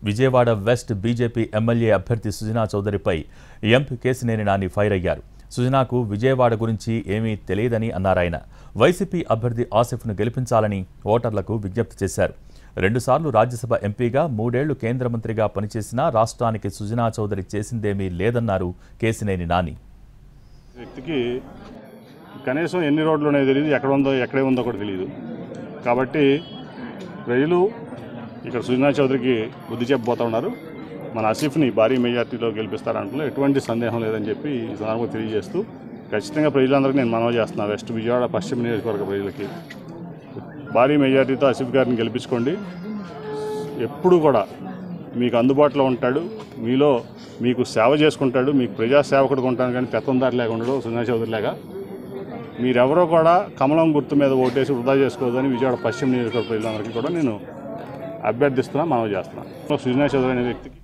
Vijayawada west BJP MLA అభ్యర్థి Sujana చౌదరిపై MP Kesineni Nani fire అయ్యారు. సుజనాకు విజయవాడ గురించి ఏమీ తెలియదని అన్నారాయన. వైసీపీ అభ్యర్థి ఆసిఫ్ను గెలిపించాలని ఓటర్లకు విజ్ఞప్తి చేశారు. 2 సార్లు రాజ్యసభ ఎంపీగా 3 ఏళ్లు కేంద్ర మంత్రిగా పనిచేసినా రాష్ట్రానికి సుజనా చౌదరి చేసిందేమీ లేదన్నారు కేశినేని నాని. వ్యక్తికి కనీసం ఎన్ని రోడ్లు ఉన్నాయో తెలియదు, ఎక్కడే ఉందో కూడా తెలియదు. కాబట్టి ప్రజలు ఇక్కడ సుజనా చౌదరికి బుద్ధి చెప్పబోతా ఉన్నారు. మన ఆసిఫ్ని భారీ మెజార్టీలో గెలిపిస్తారంటలో ఎటువంటి సందేహం లేదని చెప్పి ఈ సందర్భంగా తెలియజేస్తూ ఖచ్చితంగా ప్రజలందరికీ నేను మనవి చేస్తున్నాను. వెస్ట్ విజయవాడ పశ్చిమ నియోజకవర్గ ప్రజలకి భారీ మెజార్టీతో ఆసిఫ్ గారిని గెలిపించుకోండి. ఎప్పుడు కూడా మీకు అందుబాటులో ఉంటాడు, మీకు సేవ చేసుకుంటాడు, మీకు ప్రజాసేవకుడిగా ఉంటాను. కానీ పెత్తందారి లేక ఉండడు సుజనా చౌదరి లేక. మీరెవరో కూడా కమలం గుర్తు మీద ఓటేసి వృధా చేసుకోవద్దని విజయవాడ పశ్చిమ నియోజకవర్గ ప్రజలందరికీ కూడా నేను అభ్యర్థిస్తున్నా, మనవి చేస్తున్నాను. సుజనా చౌదరి అనే వ్యక్తికి